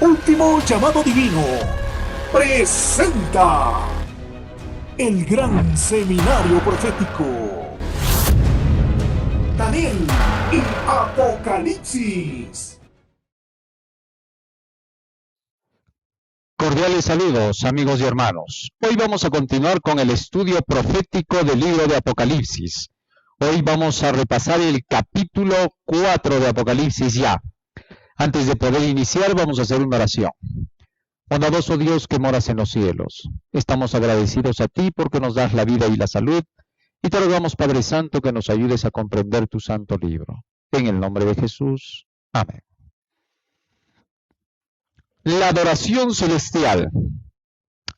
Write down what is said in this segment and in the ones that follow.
Último Llamado Divino presenta el gran seminario profético Daniel y Apocalipsis. Cordiales saludos, amigos y hermanos. Hoy vamos a continuar con el estudio profético del libro de Apocalipsis. Hoy vamos a repasar el capítulo 4 de Apocalipsis ya. Antes de poder iniciar, vamos a hacer una oración. Bondadoso Dios que moras en los cielos, estamos agradecidos a ti porque nos das la vida y la salud, y te rogamos, Padre Santo, que nos ayudes a comprender tu santo libro. En el nombre de Jesús. Amén. La adoración celestial.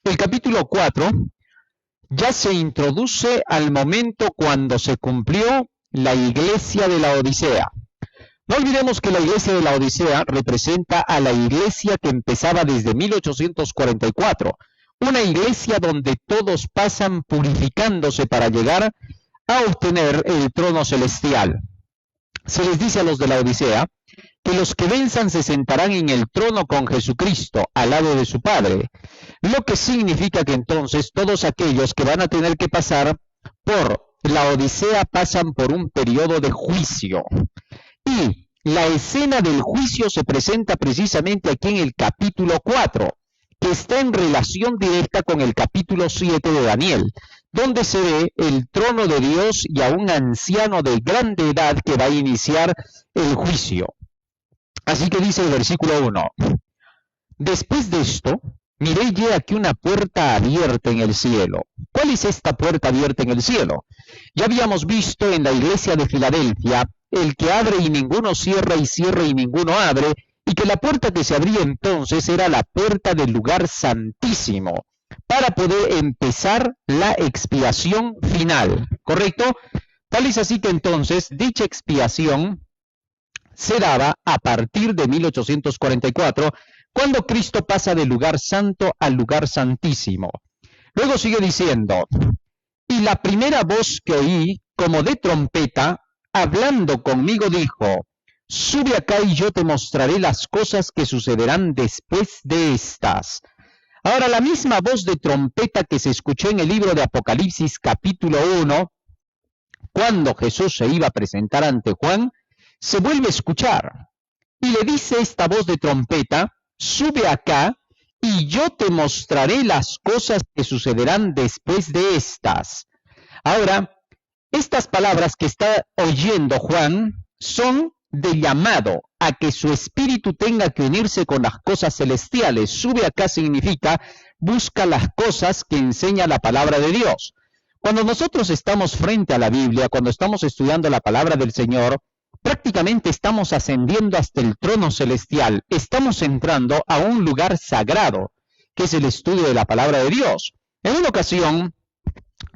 El capítulo 4 ya se introduce al momento cuando se cumplió la iglesia de la Odisea. No olvidemos que la iglesia de la Odisea representa a la iglesia que empezaba desde 1844, una iglesia donde todos pasan purificándose para llegar a obtener el trono celestial. Se les dice a los de la Odisea que los que venzan se sentarán en el trono con Jesucristo al lado de su Padre, lo que significa que entonces todos aquellos que van a tener que pasar por la Odisea pasan por un periodo de juicio. Y la escena del juicio se presenta precisamente aquí en el capítulo 4, que está en relación directa con el capítulo 7 de Daniel, donde se ve el trono de Dios y a un anciano de grande edad que va a iniciar el juicio. Así que dice el versículo 1, después de esto, miré ya aquí una puerta abierta en el cielo. ¿Cuál es esta puerta abierta en el cielo? Ya habíamos visto en la iglesia de Filadelfia el que abre y ninguno cierra y cierra y ninguno abre, y que la puerta que se abría entonces era la puerta del lugar santísimo, para poder empezar la expiación final, ¿correcto? Tal es así que entonces dicha expiación se daba a partir de 1844, cuando Cristo pasa del lugar santo al lugar santísimo. Luego sigue diciendo, y la primera voz que oí, como de trompeta, hablando conmigo, dijo, sube acá y yo te mostraré las cosas que sucederán después de estas. Ahora, la misma voz de trompeta que se escuchó en el libro de Apocalipsis capítulo 1, cuando Jesús se iba a presentar ante Juan, se vuelve a escuchar. Y le dice esta voz de trompeta, sube acá y yo te mostraré las cosas que sucederán después de estas. Ahora, estas palabras que está oyendo Juan son de llamado a que su espíritu tenga que unirse con las cosas celestiales. Sube acá significa busca las cosas que enseña la palabra de Dios. Cuando nosotros estamos frente a la Biblia, cuando estamos estudiando la palabra del Señor, prácticamente estamos ascendiendo hasta el trono celestial. Estamos entrando a un lugar sagrado, que es el estudio de la palabra de Dios. En una ocasión,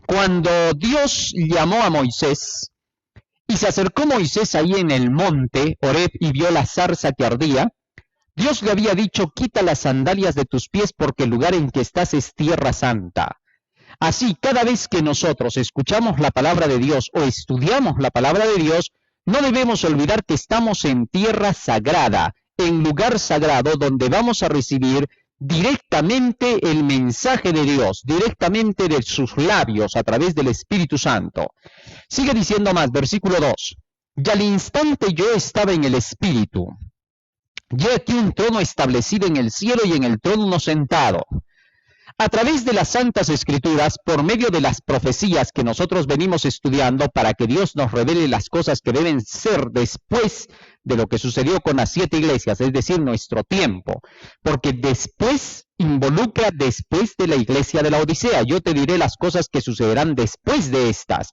cuando Dios llamó a Moisés, y se acercó Moisés ahí en el monte Horeb y vio la zarza que ardía, Dios le había dicho, quita las sandalias de tus pies porque el lugar en que estás es tierra santa. Así, cada vez que nosotros escuchamos la palabra de Dios o estudiamos la palabra de Dios, no debemos olvidar que estamos en tierra sagrada, en lugar sagrado donde vamos a recibir directamente el mensaje de Dios, directamente de sus labios a través del Espíritu Santo. Sigue diciendo más, versículo 2. Y al instante yo estaba en el Espíritu. Y aquí un trono establecido en el cielo y en el trono uno sentado. A través de las Santas Escrituras, por medio de las profecías que nosotros venimos estudiando para que Dios nos revele las cosas que deben ser después de lo que sucedió con las 7 iglesias, es decir, nuestro tiempo, porque después involucra después de la iglesia de la Odisea. Yo te diré las cosas que sucederán después de estas.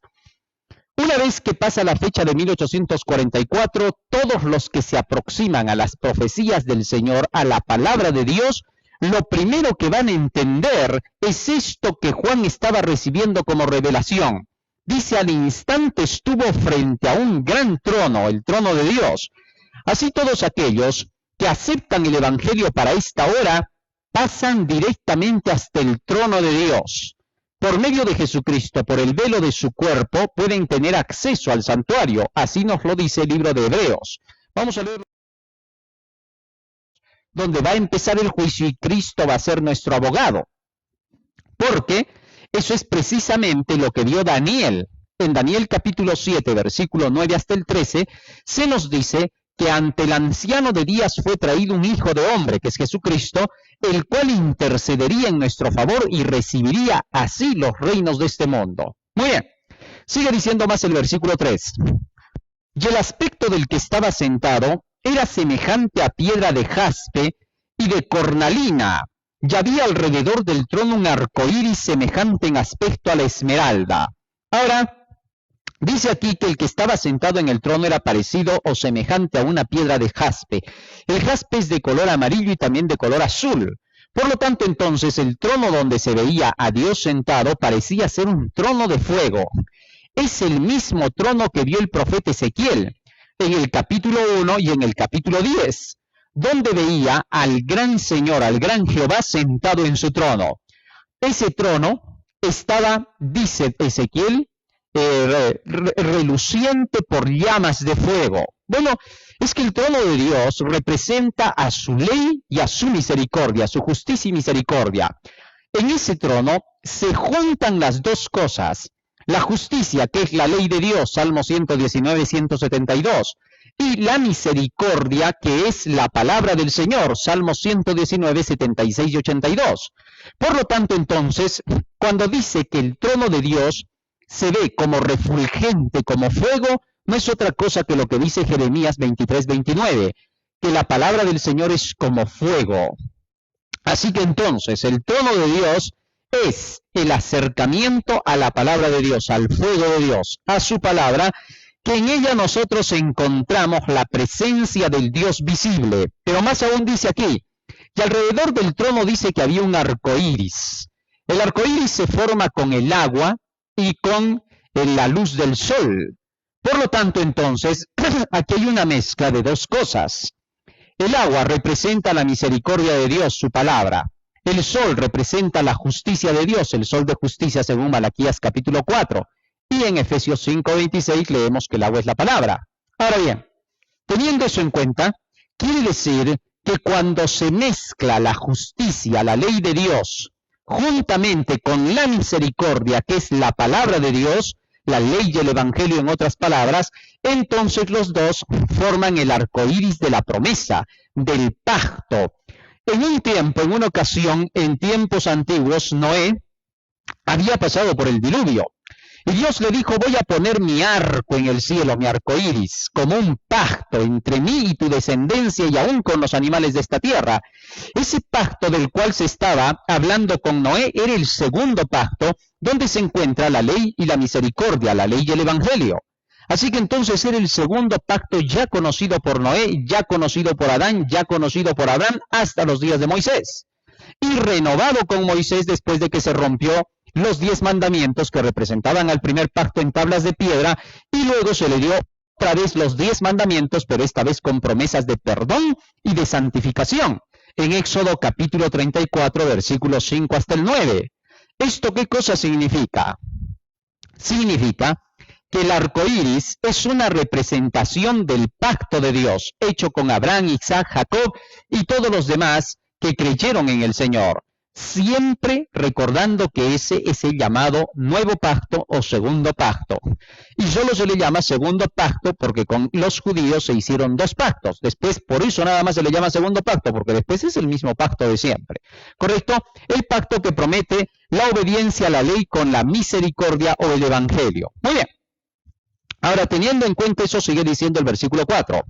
Una vez que pasa la fecha de 1844, todos los que se aproximan a las profecías del Señor, a la palabra de Dios, lo primero que van a entender es esto que Juan estaba recibiendo como revelación. Dice, al instante estuvo frente a un gran trono, el trono de Dios. Así todos aquellos que aceptan el Evangelio para esta hora, pasan directamente hasta el trono de Dios. Por medio de Jesucristo, por el velo de su cuerpo, pueden tener acceso al santuario. Así nos lo dice el libro de Hebreos. Vamos a leer donde va a empezar el juicio y Cristo va a ser nuestro abogado. Porque eso es precisamente lo que vio Daniel. En Daniel capítulo 7, versículo 9 hasta el 13, se nos dice que ante el anciano de días fue traído un hijo de hombre, que es Jesucristo, el cual intercedería en nuestro favor y recibiría así los reinos de este mundo. Muy bien, sigue diciendo más el versículo 3. Y el aspecto del que estaba sentado era semejante a piedra de jaspe y de cornalina, y había alrededor del trono un arco iris semejante en aspecto a la esmeralda. Ahora, dice aquí que el que estaba sentado en el trono era parecido o semejante a una piedra de jaspe. El jaspe es de color amarillo y también de color azul. Por lo tanto, entonces, el trono donde se veía a Dios sentado parecía ser un trono de fuego. Es el mismo trono que vio el profeta Ezequiel en el capítulo 1 y en el capítulo 10, donde veía al gran Señor, al gran Jehová sentado en su trono. Ese trono estaba, dice Ezequiel, reluciente por llamas de fuego. Bueno, es que el trono de Dios representa a su ley y a su misericordia, su justicia y misericordia. En ese trono se juntan las dos cosas: la justicia, que es la ley de Dios, Salmo 119, 172, y la misericordia, que es la palabra del Señor, Salmo 119, 76 y 82. Por lo tanto, entonces, cuando dice que el trono de Dios se ve como refulgente, como fuego, no es otra cosa que lo que dice Jeremías 23, 29, que la palabra del Señor es como fuego. Así que entonces, el trono de Dios es el acercamiento a la palabra de Dios, al fuego de Dios, a su palabra, que en ella nosotros encontramos la presencia del Dios visible. Pero más aún dice aquí, y alrededor del trono dice que había un arco iris. El arco iris se forma con el agua y con la luz del sol. Por lo tanto, entonces, aquí hay una mezcla de dos cosas. El agua representa la misericordia de Dios, su palabra. El sol representa la justicia de Dios, el sol de justicia según Malaquías capítulo 4. Y en Efesios 5:26 leemos que el agua es la palabra. Ahora bien, teniendo eso en cuenta, quiere decir que cuando se mezcla la justicia, la ley de Dios, juntamente con la misericordia, que es la palabra de Dios, la ley y el evangelio en otras palabras, entonces los dos forman el arco iris de la promesa, del pacto. En un tiempo, en una ocasión, en tiempos antiguos, Noé había pasado por el diluvio. Y Dios le dijo, voy a poner mi arco en el cielo, mi arco iris, como un pacto entre mí y tu descendencia y aún con los animales de esta tierra. Ese pacto del cual se estaba hablando con Noé era el segundo pacto, donde se encuentra la ley y la misericordia, la ley y el evangelio. Así que entonces era el segundo pacto ya conocido por Noé, ya conocido por Adán, ya conocido por Abraham, hasta los días de Moisés. Y renovado con Moisés después de que se rompió los 10 mandamientos que representaban al primer pacto en tablas de piedra, y luego se le dio otra vez los 10 mandamientos, pero esta vez con promesas de perdón y de santificación, en Éxodo capítulo 34, versículos 5 hasta el 9. ¿Esto qué cosa significa? Significa que el arco iris es una representación del pacto de Dios, hecho con Abraham, Isaac, Jacob y todos los demás que creyeron en el Señor. Siempre recordando que ese es el llamado nuevo pacto o segundo pacto. Y solo se le llama segundo pacto porque con los judíos se hicieron dos pactos. Después, por eso nada más se le llama segundo pacto, porque después es el mismo pacto de siempre. ¿Correcto? El pacto que promete la obediencia a la ley con la misericordia o el evangelio. Muy bien. Ahora, teniendo en cuenta eso, sigue diciendo el versículo 4.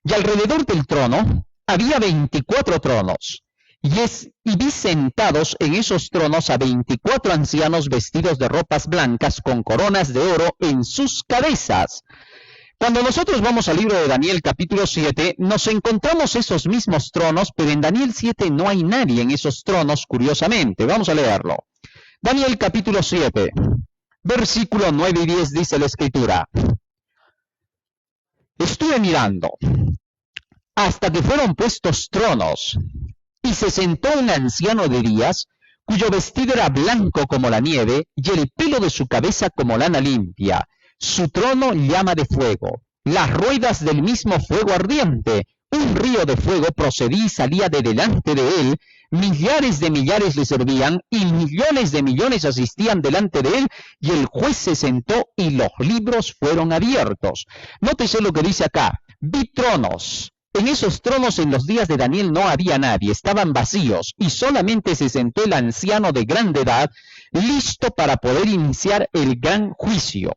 Y alrededor del trono había 24 tronos. Y vi sentados en esos tronos a 24 ancianos vestidos de ropas blancas con coronas de oro en sus cabezas. Cuando nosotros vamos al libro de Daniel capítulo 7, nos encontramos esos mismos tronos, pero en Daniel 7 no hay nadie en esos tronos, curiosamente. Vamos a leerlo. Daniel capítulo 7, versículo 9 y 10 dice la Escritura. Estuve mirando hasta que fueron puestos tronos. Y se sentó un anciano de días, cuyo vestido era blanco como la nieve, y el pelo de su cabeza como lana limpia. Su trono llama de fuego, las ruedas del mismo fuego ardiente, Un río de fuego procedía y salía de delante de él, millares de millares le servían, y millones de millones asistían delante de él, y el juez se sentó y los libros fueron abiertos. Nótese lo que dice acá: vi tronos. En esos tronos en los días de Daniel no había nadie, estaban vacíos, y solamente se sentó el anciano de grande edad, listo para poder iniciar el gran juicio.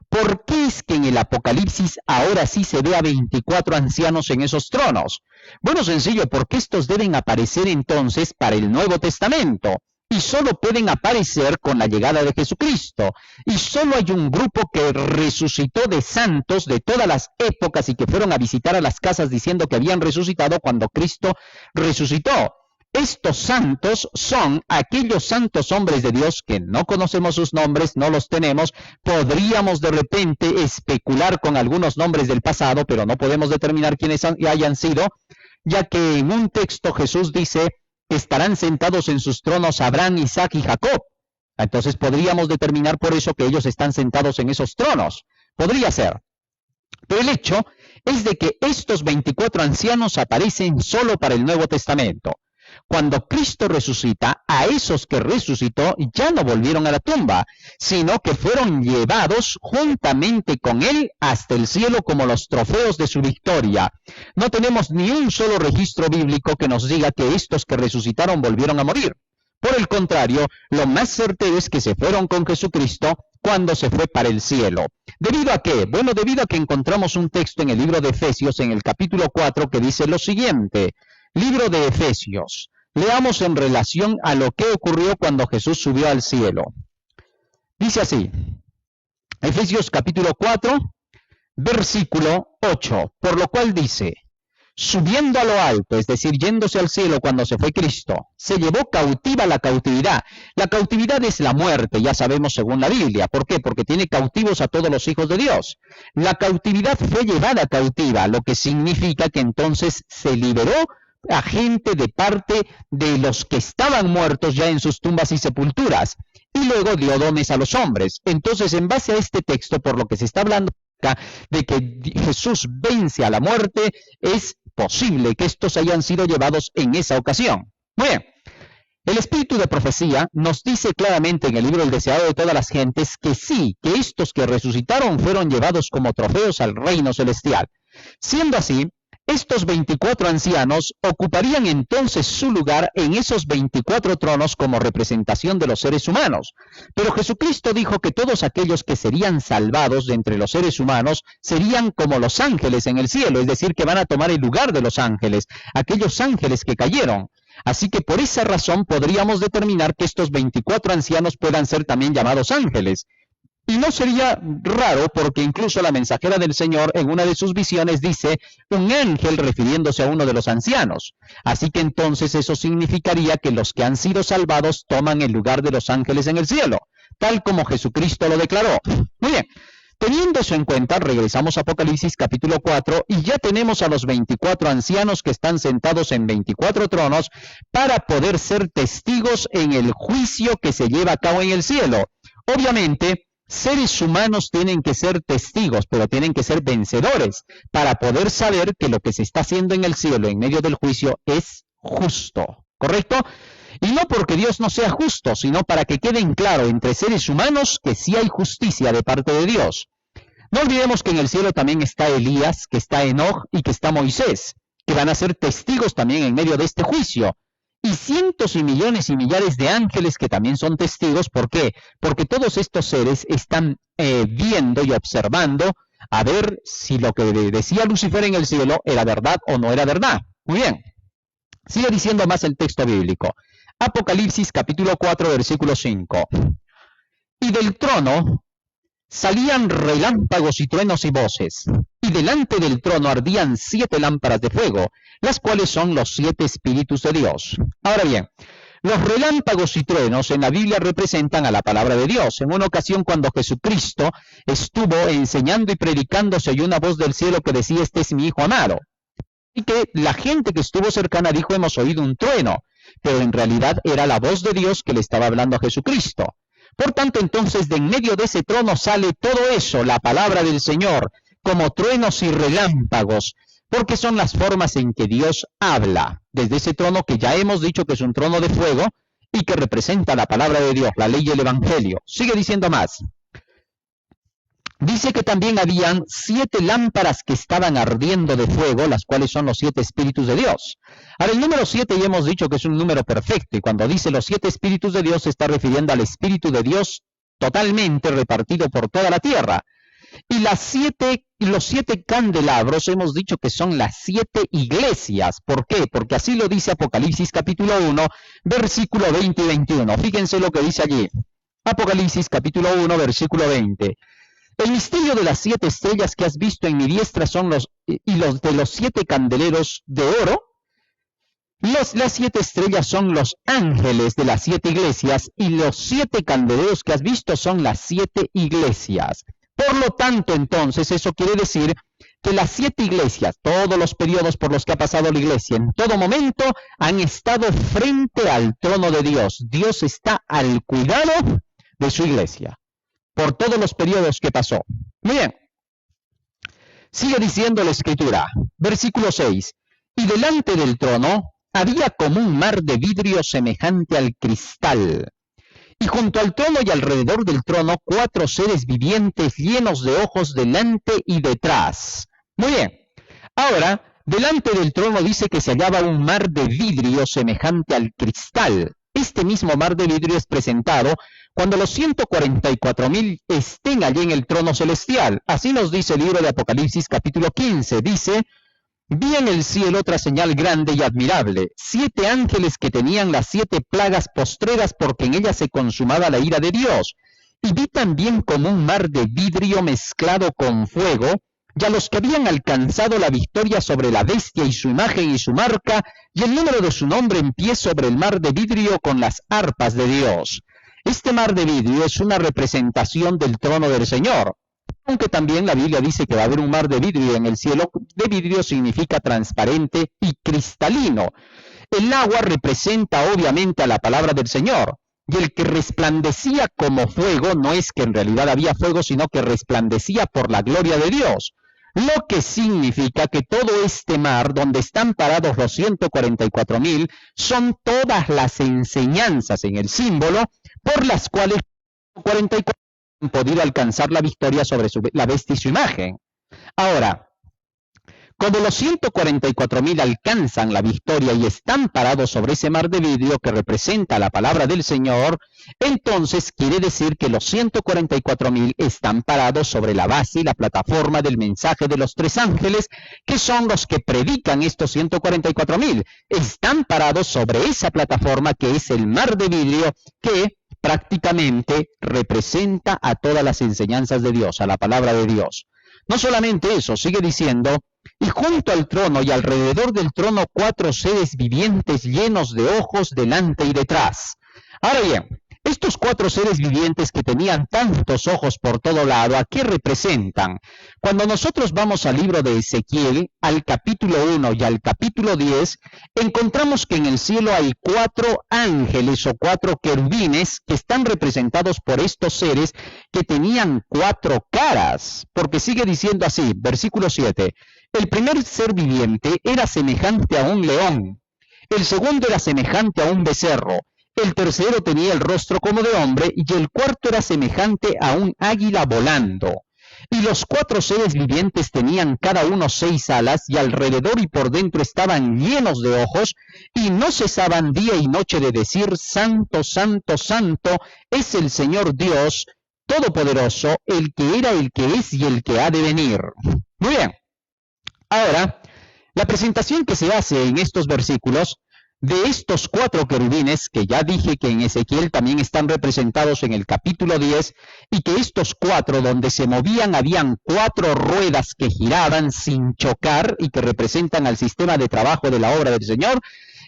¿Por qué es que en el Apocalipsis ahora sí se ve a 24 ancianos en esos tronos? Bueno, sencillo, porque estos deben aparecer entonces para el Nuevo Testamento, y solo pueden aparecer con la llegada de Jesucristo. Y solo hay un grupo que resucitó de santos de todas las épocas y que fueron a visitar a las casas diciendo que habían resucitado cuando Cristo resucitó. Estos santos son aquellos santos hombres de Dios que no conocemos sus nombres, no los tenemos. Podríamos de repente especular con algunos nombres del pasado, pero no podemos determinar quiénes hayan sido, ya que en un texto Jesús dice que estarán sentados en sus tronos Abraham, Isaac y Jacob. Entonces podríamos determinar por eso que ellos están sentados en esos tronos. Podría ser. Pero el hecho es de que estos 24 ancianos aparecen solo para el Nuevo Testamento. Cuando Cristo resucita, a esos que resucitó ya no volvieron a la tumba, sino que fueron llevados juntamente con él hasta el cielo como los trofeos de su victoria. No tenemos ni un solo registro bíblico que nos diga que estos que resucitaron volvieron a morir. Por el contrario, lo más certero es que se fueron con Jesucristo cuando se fue para el cielo. ¿Debido a qué? Bueno, debido a que encontramos un texto en el libro de Efesios, en el capítulo 4, que dice lo siguiente. Libro de Efesios. Leamos en relación a lo que ocurrió cuando Jesús subió al cielo. Dice así, Efesios capítulo 4, versículo 8, por lo cual dice, subiendo a lo alto, es decir, yéndose al cielo cuando se fue Cristo, se llevó cautiva la cautividad. La cautividad es la muerte, ya sabemos según la Biblia. ¿Por qué? Porque tiene cautivos a todos los hijos de Dios. La cautividad fue llevada cautiva, lo que significa que entonces se liberó a gente de parte de los que estaban muertos ya en sus tumbas y sepulturas, y luego dio dones a los hombres. Entonces, en base a este texto, por lo que se está hablando acá, de que Jesús vence a la muerte, es posible que estos hayan sido llevados en esa ocasión. Muy bien. El espíritu de profecía nos dice claramente en el libro El deseado de todas las gentes que sí, que estos que resucitaron fueron llevados como trofeos al reino celestial. Siendo así, estos 24 ancianos ocuparían entonces su lugar en esos 24 tronos como representación de los seres humanos. Pero Jesucristo dijo que todos aquellos que serían salvados de entre los seres humanos serían como los ángeles en el cielo, es decir, que van a tomar el lugar de los ángeles, aquellos ángeles que cayeron. Así que por esa razón podríamos determinar que estos 24 ancianos puedan ser también llamados ángeles. Y no sería raro porque incluso la mensajera del Señor en una de sus visiones dice un ángel refiriéndose a uno de los ancianos. Así que entonces eso significaría que los que han sido salvados toman el lugar de los ángeles en el cielo, tal como Jesucristo lo declaró. Muy bien, teniendo eso en cuenta, regresamos a Apocalipsis capítulo 4 y ya tenemos a los 24 ancianos que están sentados en 24 tronos para poder ser testigos en el juicio que se lleva a cabo en el cielo. Obviamente, seres humanos tienen que ser testigos, pero tienen que ser vencedores para poder saber que lo que se está haciendo en el cielo en medio del juicio es justo, ¿correcto? Y no porque Dios no sea justo, sino para que queden claro entre seres humanos que sí hay justicia de parte de Dios. No olvidemos que en el cielo también está Elías, que está Enoch y que está Moisés, que van a ser testigos también en medio de este juicio. Y cientos y millares de ángeles que también son testigos. ¿Por qué? Porque todos estos seres están viendo y observando a ver si lo que decía Lucifer en el cielo era verdad o no era verdad. Muy bien. Sigue diciendo más el texto bíblico. Apocalipsis capítulo 4, versículo 5. Y del trono salían relámpagos y truenos y voces, y delante del trono ardían 7 lámparas de fuego, las cuales son los 7 espíritus de Dios. Ahora bien, los relámpagos y truenos en la Biblia representan a la palabra de Dios. En una ocasión cuando Jesucristo estuvo enseñando y predicando, se oyó una voz del cielo que decía, este es mi Hijo amado. Y que la gente que estuvo cercana dijo, hemos oído un trueno, pero en realidad era la voz de Dios que le estaba hablando a Jesucristo. Por tanto, entonces, de en medio de ese trono sale todo eso, la palabra del Señor, como truenos y relámpagos, porque son las formas en que Dios habla, desde ese trono que ya hemos dicho que es un trono de fuego y que representa la palabra de Dios, la ley y el evangelio. Sigue diciendo más. Dice que también habían 7 lámparas que estaban ardiendo de fuego, las cuales son los 7 espíritus de Dios. Ahora, el número 7 ya hemos dicho que es un número perfecto, y cuando dice los 7 espíritus de Dios se está refiriendo al Espíritu de Dios totalmente repartido por toda la tierra. Y los 7 candelabros hemos dicho que son las 7 iglesias. ¿Por qué? Porque así lo dice Apocalipsis capítulo 1, versículo 20 y 21. Fíjense lo que dice allí. Apocalipsis capítulo 1, versículo 20. El misterio de las 7 estrellas que has visto en mi diestra son los de los 7 candeleros de oro. Las 7 estrellas son los ángeles de las 7 iglesias, y los 7 candeleros que has visto son las 7 iglesias. Por lo tanto, entonces, eso quiere decir que las 7 iglesias, todos los periodos por los que ha pasado la iglesia, en todo momento han estado frente al trono de Dios. Dios está al cuidado de su iglesia por todos los periodos que pasó. Miren, sigue diciendo la Escritura, versículo 6, y delante del trono había como un mar de vidrio semejante al cristal, y junto al trono y alrededor del trono 4 seres vivientes llenos de ojos delante y detrás. Muy bien, ahora, delante del trono dice que se hallaba un mar de vidrio semejante al cristal. Este mismo mar de vidrio es presentado cuando los 144,000 estén allí en el trono celestial. Así nos dice el libro de Apocalipsis capítulo 15. Dice, vi en el cielo otra señal grande y admirable, 7 ángeles que tenían las 7 plagas postreras, porque en ellas se consumaba la ira de Dios. Y vi también como un mar de vidrio mezclado con fuego, y a los que habían alcanzado la victoria sobre la bestia y su imagen y su marca, y el número de su nombre en pie sobre el mar de vidrio con las arpas de Dios. Este mar de vidrio es una representación del trono del Señor, aunque también la Biblia dice que va a haber un mar de vidrio en el cielo. De vidrio significa transparente y cristalino. El agua representa obviamente a la palabra del Señor, y el que resplandecía como fuego no es que en realidad había fuego, sino que resplandecía por la gloria de Dios. Lo que significa que todo este mar, donde están parados los 144,000, son todas las enseñanzas en el símbolo por las cuales 44 han podido alcanzar la victoria sobre la bestia y su imagen. Ahora, cuando los 144,000 alcanzan la victoria y están parados sobre ese mar de vidrio que representa la palabra del Señor, entonces quiere decir que los 144,000 están parados sobre la base y la plataforma del mensaje de los 3 ángeles, que son los que predican estos 144,000. Están parados sobre esa plataforma que es el mar de vidrio, que prácticamente representa a todas las enseñanzas de Dios, a la palabra de Dios. No solamente eso, sigue diciendo, y junto al trono y alrededor del trono 4 seres vivientes llenos de ojos delante y detrás. Ahora bien, estos 4 seres vivientes que tenían tantos ojos por todo lado, ¿a qué representan? Cuando nosotros vamos al libro de Ezequiel, al capítulo 1 y al capítulo 10, encontramos que en el cielo hay 4 ángeles o 4 querubines que están representados por estos seres que tenían 4 caras, porque sigue diciendo así, versículo 7, el primer ser viviente era semejante a un león, el segundo era semejante a un becerro, el tercero tenía el rostro como de hombre, y el cuarto era semejante a un águila volando. Y los 4 seres vivientes tenían cada uno 6 alas, y alrededor y por dentro estaban llenos de ojos, y no cesaban día y noche de decir, Santo, Santo, Santo, es el Señor Dios Todopoderoso, el que era, el que es y el que ha de venir. Muy bien. Ahora, la presentación que se hace en estos versículos de estos 4 querubines, que ya dije que en Ezequiel también están representados en el capítulo 10, y que estos 4 donde se movían habían 4 ruedas que giraban sin chocar y que representan al sistema de trabajo de la obra del Señor,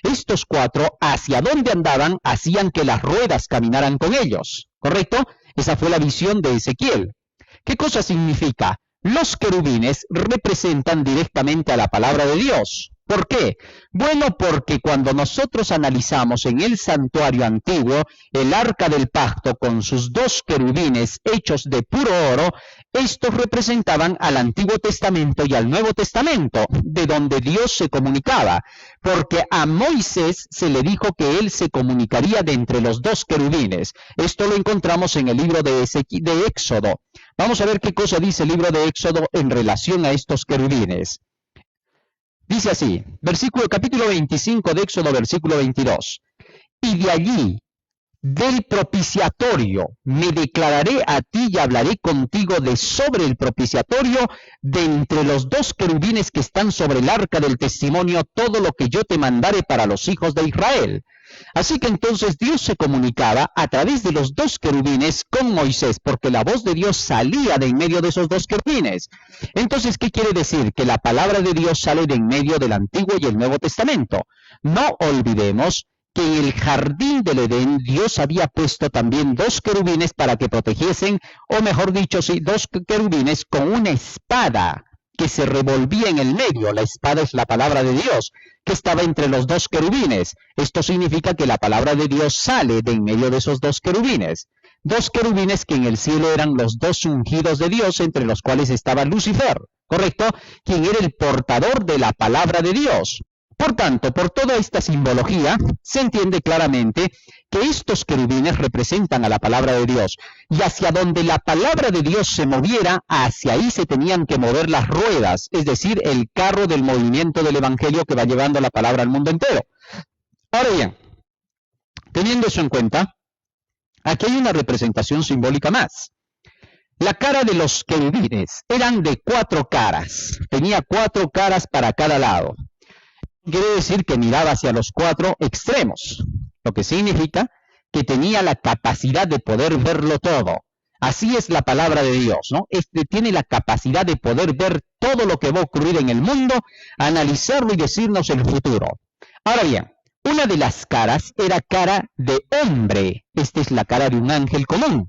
estos 4 hacia donde andaban hacían que las ruedas caminaran con ellos, ¿correcto? Esa fue la visión de Ezequiel. ¿Qué cosa significa? Los querubines representan directamente a la palabra de Dios. ¿Por qué? Bueno, porque cuando nosotros analizamos en el santuario antiguo el arca del pacto con sus dos querubines hechos de puro oro, estos representaban al Antiguo Testamento y al Nuevo Testamento, de donde Dios se comunicaba, porque a Moisés se le dijo que él se comunicaría de entre los dos querubines. Esto lo encontramos en el libro de Éxodo. Vamos a ver qué cosa dice el libro de Éxodo en relación a estos querubines. Dice así, capítulo 25 de Éxodo, versículo 22. Y de allí, del propiciatorio, me declararé a ti y hablaré contigo de sobre el propiciatorio, de entre los dos querubines que están sobre el arca del testimonio, todo lo que yo te mandare para los hijos de Israel. Así que entonces Dios se comunicaba a través de los dos querubines con Moisés, porque la voz de Dios salía de en medio de esos dos querubines. Entonces, ¿qué quiere decir? Que la palabra de Dios sale de en medio del Antiguo y el Nuevo Testamento. No olvidemos que en el jardín del Edén Dios había puesto también dos querubines para que protegiesen, o mejor dicho, sí, dos querubines con una espada que se revolvía en el medio. La espada es la palabra de Dios, que estaba entre los dos querubines. Esto significa que la palabra de Dios sale de en medio de esos dos querubines. Dos querubines que en el cielo eran los dos ungidos de Dios, entre los cuales estaba Lucifer, ¿correcto? Quien era el portador de la palabra de Dios. Por tanto, por toda esta simbología, se entiende claramente que estos querubines representan a la palabra de Dios, y hacia donde la palabra de Dios se moviera, hacia ahí se tenían que mover las ruedas, es decir, el carro del movimiento del Evangelio que va llevando la palabra al mundo entero. Ahora bien, teniendo eso en cuenta, aquí hay una representación simbólica más. La cara de los querubines eran de 4 caras, tenía 4 caras para cada lado. Quiere decir que miraba hacia los 4 extremos, lo que significa que tenía la capacidad de poder verlo todo. Así es la palabra de Dios, ¿no? Tiene la capacidad de poder ver todo lo que va a ocurrir en el mundo, analizarlo y decirnos el futuro. Ahora bien, una de las caras era cara de hombre. Esta es la cara de un ángel común.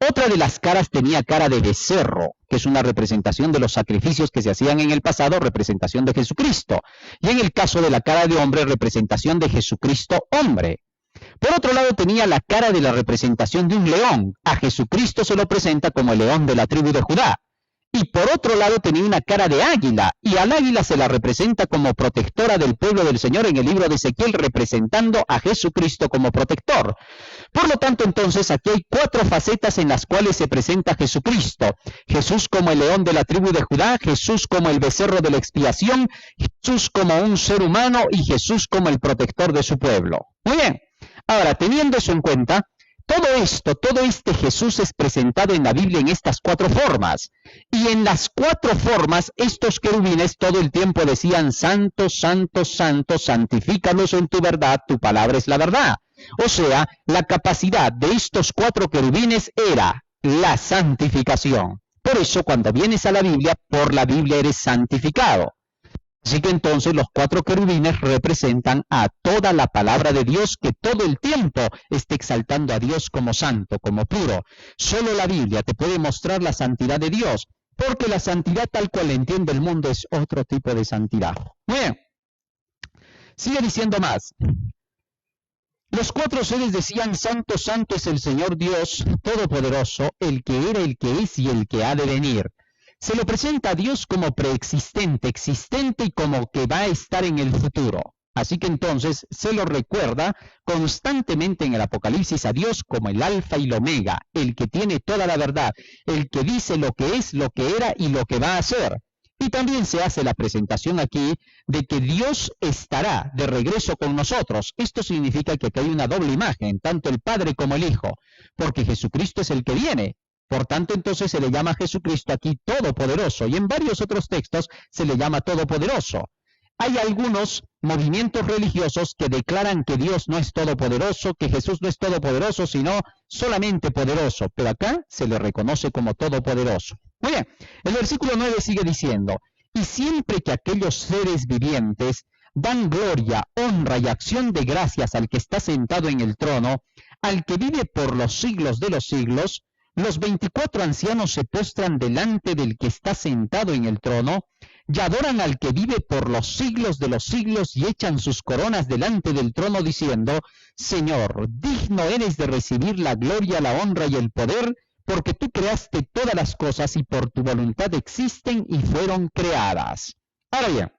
Otra de las caras tenía cara de becerro, que es una representación de los sacrificios que se hacían en el pasado, representación de Jesucristo. Y en el caso de la cara de hombre, representación de Jesucristo hombre. Por otro lado, tenía la cara de la representación de un león. A Jesucristo se lo presenta como el león de la tribu de Judá. Y por otro lado tenía una cara de águila, y al águila se la representa como protectora del pueblo del Señor en el libro de Ezequiel, representando a Jesucristo como protector. Por lo tanto, entonces, aquí hay 4 facetas en las cuales se presenta Jesucristo. Jesús como el león de la tribu de Judá, Jesús como el becerro de la expiación, Jesús como un ser humano y Jesús como el protector de su pueblo. Muy bien. Ahora, teniendo eso en cuenta, todo este Jesús es presentado en la Biblia en estas 4 formas. Y en las 4 formas, estos querubines todo el tiempo decían, Santo, Santo, Santo, santifícanos en tu verdad, tu palabra es la verdad. O sea, la capacidad de estos 4 querubines era la santificación. Por eso, cuando vienes a la Biblia, por la Biblia eres santificado. Así que entonces los 4 querubines representan a toda la palabra de Dios que todo el tiempo está exaltando a Dios como santo, como puro. Solo la Biblia te puede mostrar la santidad de Dios, porque la santidad tal cual la entiende el mundo es otro tipo de santidad. Muy bien. Sigue diciendo más. Los 4 seres decían, Santo, Santo es el Señor Dios Todopoderoso, el que era, el que es y el que ha de venir. Se lo presenta a Dios como preexistente, existente y como que va a estar en el futuro. Así que entonces se lo recuerda constantemente en el Apocalipsis a Dios como el Alfa y el Omega, el que tiene toda la verdad, el que dice lo que es, lo que era y lo que va a ser. Y también se hace la presentación aquí de que Dios estará de regreso con nosotros. Esto significa que aquí hay una doble imagen, tanto el Padre como el Hijo, porque Jesucristo es el que viene. Por tanto, entonces se le llama a Jesucristo aquí Todopoderoso, y en varios otros textos se le llama Todopoderoso. Hay algunos movimientos religiosos que declaran que Dios no es todopoderoso, que Jesús no es todopoderoso, sino solamente poderoso, pero acá se le reconoce como todopoderoso. Muy bien, el versículo 9 sigue diciendo, y siempre que aquellos seres vivientes dan gloria, honra y acción de gracias al que está sentado en el trono, al que vive por los siglos de los siglos, los 24 ancianos se postran delante del que está sentado en el trono, y adoran al que vive por los siglos de los siglos y echan sus coronas delante del trono diciendo, Señor, digno eres de recibir la gloria, la honra y el poder, porque tú creaste todas las cosas y por tu voluntad existen y fueron creadas. Ahora bien,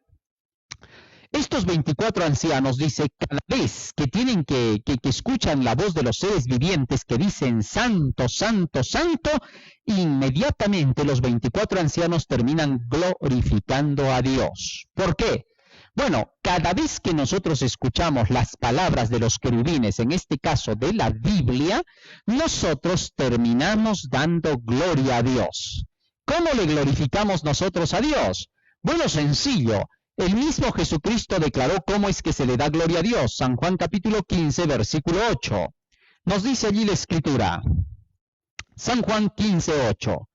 estos 24 ancianos, dice, cada vez que tienen que escuchan la voz de los seres vivientes que dicen santo, santo, santo, inmediatamente los 24 ancianos terminan glorificando a Dios. ¿Por qué? Bueno, cada vez que nosotros escuchamos las palabras de los querubines, en este caso de la Biblia, nosotros terminamos dando gloria a Dios. ¿Cómo le glorificamos nosotros a Dios? Bueno, sencillo. El mismo Jesucristo declaró cómo es que se le da gloria a Dios. San Juan capítulo 15, versículo 8. Nos dice allí la Escritura. San Juan 15, 8.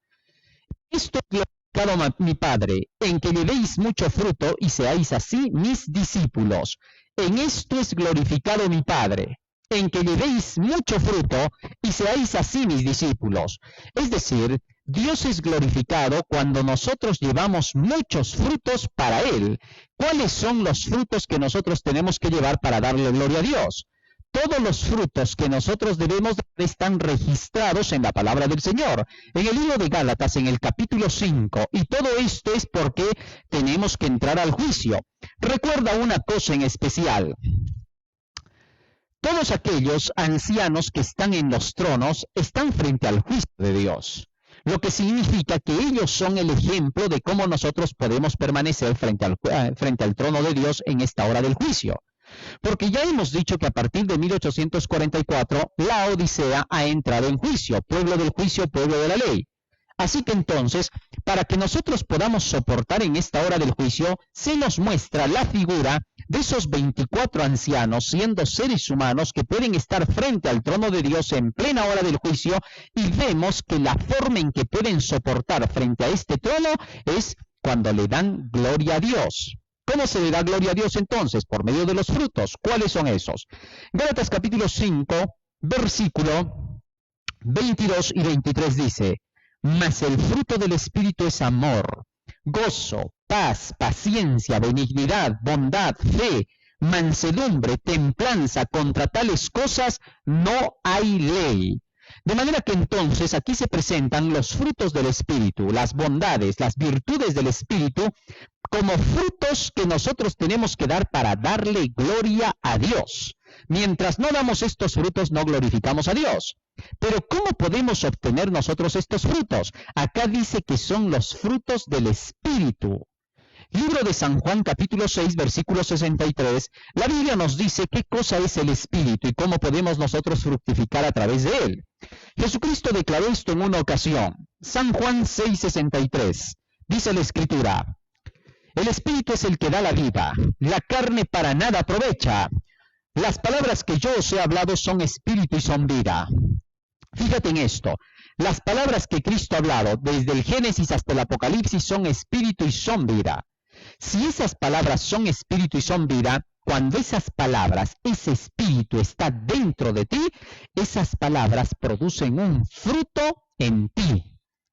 Esto es glorificado mi Padre, en que llevéis mucho fruto y seáis así mis discípulos. En esto es glorificado mi Padre, en que llevéis mucho fruto y seáis así mis discípulos. Es decir, Dios es glorificado cuando nosotros llevamos muchos frutos para Él. ¿Cuáles son los frutos que nosotros tenemos que llevar para darle gloria a Dios? Todos los frutos que nosotros debemos dar están registrados en la palabra del Señor, en el libro de Gálatas, en el capítulo 5, y todo esto es porque tenemos que entrar al juicio. Recuerda una cosa en especial. Todos aquellos ancianos que están en los tronos están frente al juicio de Dios, lo que significa que ellos son el ejemplo de cómo nosotros podemos permanecer frente al trono de Dios en esta hora del juicio. Porque ya hemos dicho que a partir de 1844 la Odisea ha entrado en juicio, pueblo del juicio, pueblo de la ley. Así que entonces, para que nosotros podamos soportar en esta hora del juicio, se nos muestra la figura de esos 24 ancianos, siendo seres humanos que pueden estar frente al trono de Dios en plena hora del juicio, y vemos que la forma en que pueden soportar frente a este trono es cuando le dan gloria a Dios. ¿Cómo se le da gloria a Dios entonces? Por medio de los frutos. ¿Cuáles son esos? Gálatas capítulo 5, versículo 22 y 23 dice, mas el fruto del Espíritu es amor, gozo, paz, paciencia, benignidad, bondad, fe, mansedumbre, templanza. Contra tales cosas no hay ley. De manera que entonces aquí se presentan los frutos del Espíritu, las bondades, las virtudes del Espíritu, como frutos que nosotros tenemos que dar para darle gloria a Dios. Mientras no damos estos frutos, no glorificamos a Dios. Pero ¿cómo podemos obtener nosotros estos frutos? Acá dice que son los frutos del Espíritu. Libro de San Juan, capítulo 6, versículo 63, la Biblia nos dice qué cosa es el Espíritu y cómo podemos nosotros fructificar a través de él. Jesucristo declaró esto en una ocasión. San Juan 6, 63, dice la Escritura, el Espíritu es el que da la vida, la carne para nada aprovecha. Las palabras que yo os he hablado son espíritu y son vida. Fíjate en esto, las palabras que Cristo ha hablado desde el Génesis hasta el Apocalipsis son espíritu y son vida. Si esas palabras son espíritu y son vida, cuando esas palabras, ese espíritu está dentro de ti, esas palabras producen un fruto en ti.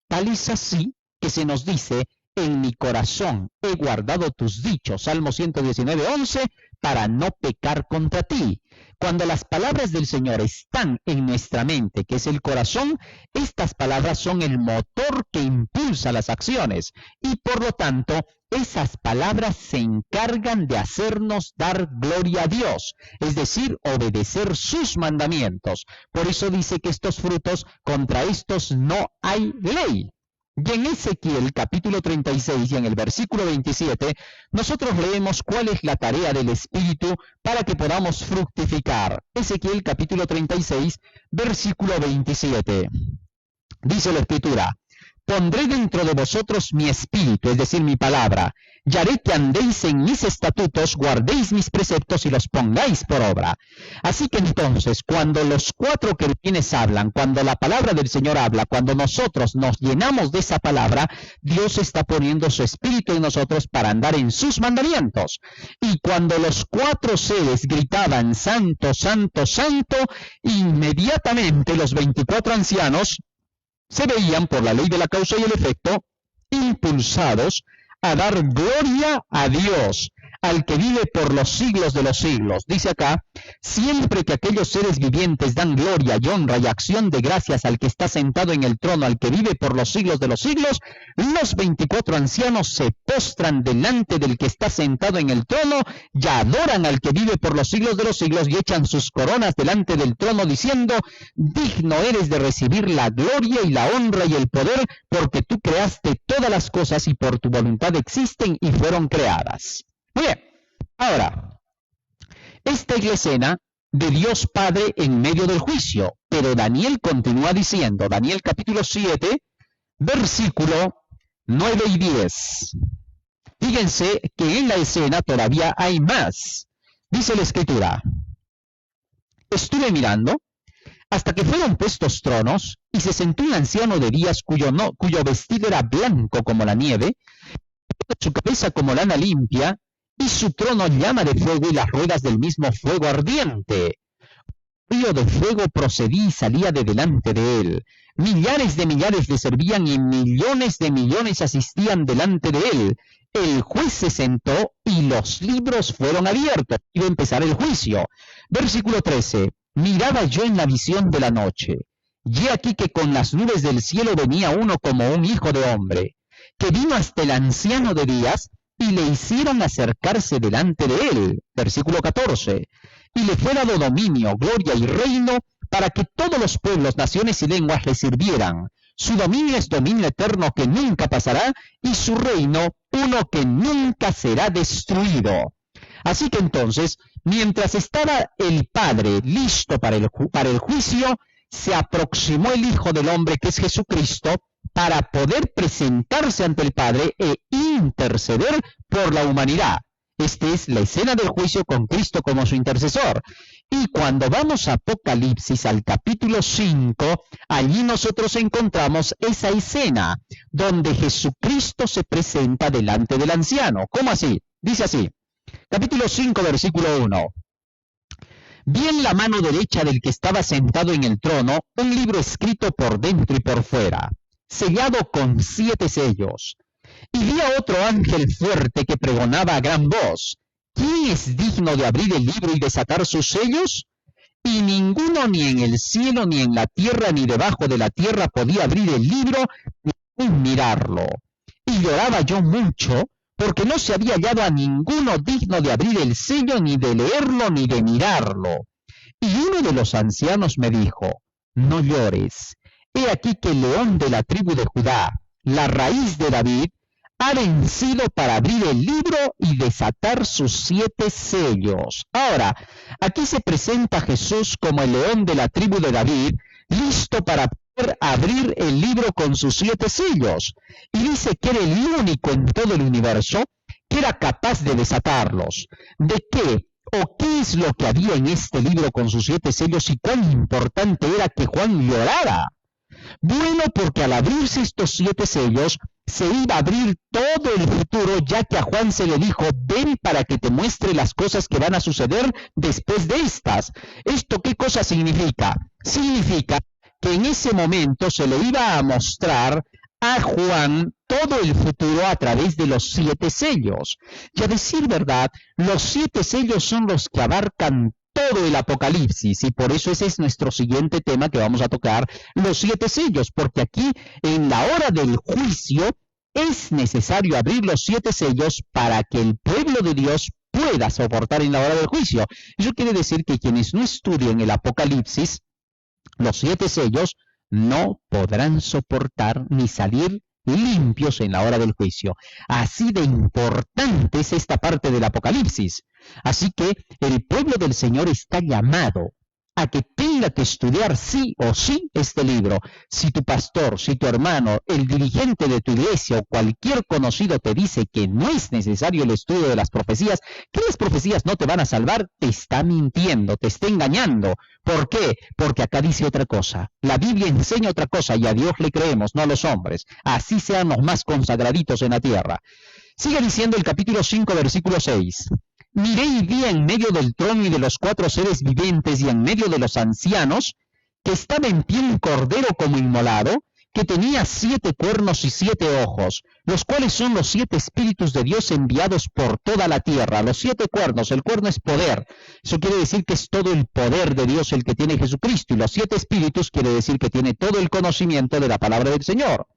Tal es así que se nos dice, en mi corazón he guardado tus dichos, Salmo 119, 11, para no pecar contra ti. Cuando las palabras del Señor están en nuestra mente, que es el corazón, estas palabras son el motor que impulsa las acciones y por lo tanto esas palabras se encargan de hacernos dar gloria a Dios, es decir, obedecer sus mandamientos. Por eso dice que estos frutos, contra estos no hay ley. Y en Ezequiel capítulo 36 y en el versículo 27, nosotros leemos cuál es la tarea del Espíritu para que podamos fructificar. Ezequiel capítulo 36, versículo 27. Dice la Escritura, pondré dentro de vosotros mi espíritu, es decir, mi palabra, y haré que andéis en mis estatutos, guardéis mis preceptos y los pongáis por obra. Así que entonces, cuando los cuatro querubines hablan, cuando la palabra del Señor habla, cuando nosotros nos llenamos de esa palabra, Dios está poniendo su espíritu en nosotros para andar en sus mandamientos. Y cuando los cuatro seres gritaban, santo, santo, santo, inmediatamente los 24 ancianos se veían por la ley de la causa y el efecto impulsados a dar gloria a Dios, al que vive por los siglos de los siglos. Dice acá, siempre que aquellos seres vivientes dan gloria y honra y acción de gracias al que está sentado en el trono, al que vive por los siglos de los siglos, los 24 ancianos se postran delante del que está sentado en el trono y adoran al que vive por los siglos de los siglos y echan sus coronas delante del trono diciendo, digno eres de recibir la gloria y la honra y el poder, porque tú creaste todas las cosas y por tu voluntad existen y fueron creadas. Muy bien, ahora, esta es la escena de Dios Padre en medio del juicio, pero Daniel continúa diciendo, Daniel capítulo 7, versículo 9 y 10. Fíjense que en la escena todavía hay más. Dice la Escritura, estuve mirando hasta que fueron puestos tronos y se sentó un anciano de días cuyo vestido era blanco como la nieve, su cabeza como lana limpia, y su trono llama de fuego y las ruedas del mismo fuego ardiente. Un río de fuego procedía y salía de delante de él. Millares de millares le servían y millones de millones asistían delante de él. El juez se sentó y los libros fueron abiertos. Iba a empezar el juicio. Versículo 13. Miraba yo en la visión de la noche, y he aquí que con las nubes del cielo venía uno como un hijo de hombre, que vino hasta el anciano de días, y le hicieron acercarse delante de él. Versículo 14. Y le fue dado dominio, gloria y reino, para que todos los pueblos, naciones y lenguas le sirvieran. Su dominio es dominio eterno que nunca pasará, y su reino uno que nunca será destruido. Así que entonces, mientras estaba el Padre listo para el juicio, se aproximó el Hijo del Hombre, que es Jesucristo, para poder presentarse ante el Padre e interceder por la humanidad. Esta es la escena del juicio con Cristo como su intercesor. Y cuando vamos a Apocalipsis, al capítulo 5, allí nosotros encontramos esa escena donde Jesucristo se presenta delante del anciano. ¿Cómo así? Dice así, capítulo 5, versículo 1. Vi en la mano derecha del que estaba sentado en el trono un libro escrito por dentro y por fuera, sellado con 7 sellos. Y vi a otro ángel fuerte que pregonaba a gran voz, ¿quién es digno de abrir el libro y desatar sus sellos? Y ninguno ni en el cielo, ni en la tierra, ni debajo de la tierra podía abrir el libro ni mirarlo. Y lloraba yo mucho, porque no se había hallado a ninguno digno de abrir el sello, ni de leerlo, ni de mirarlo. Y uno de los ancianos me dijo, no llores, he aquí que el león de la tribu de Judá, la raíz de David, ha vencido para abrir el libro y desatar sus 7 sellos. Ahora, aquí se presenta Jesús como el león de la tribu de David, listo para poder abrir el libro con sus 7 sellos. Y dice que era el único en todo el universo que era capaz de desatarlos. ¿De qué? ¿O qué es lo que había en este libro con sus 7 sellos y cuán importante era que Juan llorara? Bueno, porque al abrirse estos 7 sellos, se iba a abrir todo el futuro, ya que a Juan se le dijo, ven para que te muestre las cosas que van a suceder después de estas. ¿Esto qué cosa significa? Significa que en ese momento se le iba a mostrar a Juan todo el futuro a través de los 7 sellos. Y a decir verdad, los 7 sellos son los que abarcan todo el Apocalipsis, y por eso ese es nuestro siguiente tema que vamos a tocar, los 7 sellos, porque aquí en la hora del juicio es necesario abrir los 7 sellos para que el pueblo de Dios pueda soportar en la hora del juicio. Eso quiere decir que quienes no estudien el Apocalipsis, los 7 sellos, no podrán soportar ni salir limpios en la hora del juicio. Así de importante es esta parte del Apocalipsis. Así que el pueblo del Señor está llamado a que tenga que estudiar sí o sí este libro. Si tu pastor, si tu hermano, el dirigente de tu iglesia o cualquier conocido te dice que no es necesario el estudio de las profecías, que las profecías no te van a salvar, te está mintiendo, te está engañando. ¿Por qué? Porque acá dice otra cosa. La Biblia enseña otra cosa y a Dios le creemos, no a los hombres. Así sean los más consagraditos en la tierra. Sigue diciendo el capítulo 5, versículo 6. Miré y vi en medio del trono y de los 4 seres vivientes y en medio de los ancianos, que estaba en pie un cordero como inmolado, que tenía 7 cuernos y 7 ojos, los cuales son los 7 espíritus de Dios enviados por toda la tierra. Los 7 cuernos, el cuerno es poder. Eso quiere decir que es todo el poder de Dios el que tiene Jesucristo. Y los 7 espíritus quiere decir que tiene todo el conocimiento de la palabra del Señor.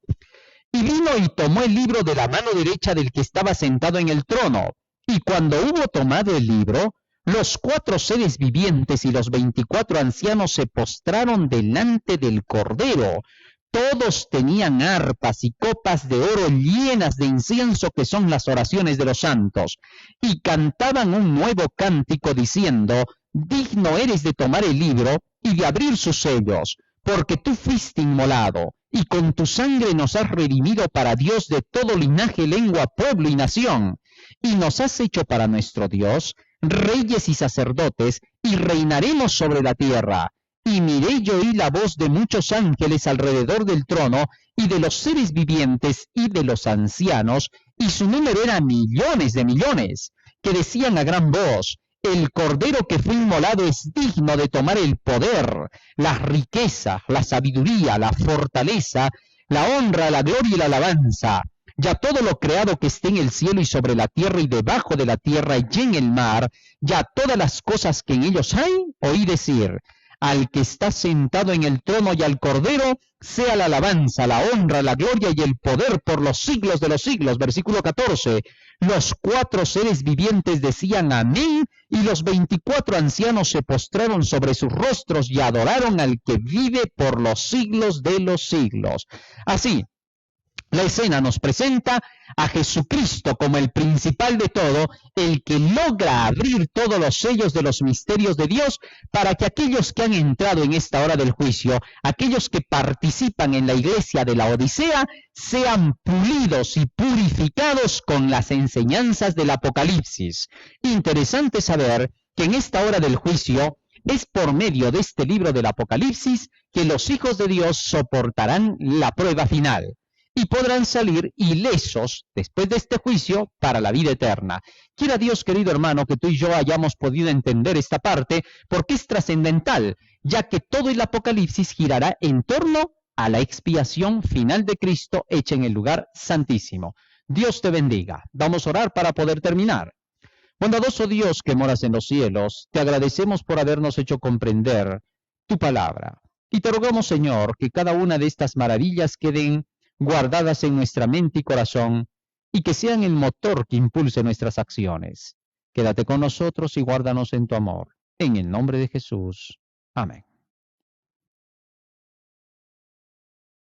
Y vino y tomó el libro de la mano derecha del que estaba sentado en el trono. Y cuando hubo tomado el libro, los 4 seres vivientes y los 24 ancianos se postraron delante del Cordero. Todos tenían arpas y copas de oro llenas de incienso, que son las oraciones de los santos, y cantaban un nuevo cántico diciendo: digno eres de tomar el libro y de abrir sus sellos, porque tú fuiste inmolado, y con tu sangre nos has redimido para Dios de todo linaje, lengua, pueblo y nación, y nos has hecho para nuestro Dios reyes y sacerdotes, y reinaremos sobre la tierra. Y miré y oí la voz de muchos ángeles alrededor del trono, y de los seres vivientes y de los ancianos, y su número era millones de millones, que decían a gran voz: el Cordero que fue inmolado es digno de tomar el poder, las riquezas, la sabiduría, la fortaleza, la honra, la gloria y la alabanza. Ya todo lo creado que esté en el cielo y sobre la tierra y debajo de la tierra y en el mar, ya todas las cosas que en ellos hay, oí decir: al que está sentado en el trono y al Cordero, sea la alabanza, la honra, la gloria y el poder por los siglos de los siglos. Versículo 14. Los 4 seres vivientes decían amén, y los 24 ancianos se postraron sobre sus rostros y adoraron al que vive por los siglos de los siglos. Así, la escena nos presenta a Jesucristo como el principal de todo, el que logra abrir todos los sellos de los misterios de Dios, para que aquellos que han entrado en esta hora del juicio, aquellos que participan en la iglesia de la Odisea, sean pulidos y purificados con las enseñanzas del Apocalipsis. Interesante saber que en esta hora del juicio es por medio de este libro del Apocalipsis que los hijos de Dios soportarán la prueba final y podrán salir ilesos después de este juicio para la vida eterna. Quiera Dios, querido hermano, que tú y yo hayamos podido entender esta parte, porque es trascendental, ya que todo el Apocalipsis girará en torno a la expiación final de Cristo hecha en el lugar santísimo. Dios te bendiga. Vamos a orar para poder terminar. Bondadoso Dios que moras en los cielos, te agradecemos por habernos hecho comprender tu palabra. Y te rogamos, Señor, que cada una de estas maravillas queden guardadas en nuestra mente y corazón, y que sean el motor que impulse nuestras acciones. Quédate con nosotros y guárdanos en tu amor. En el nombre de Jesús. Amén.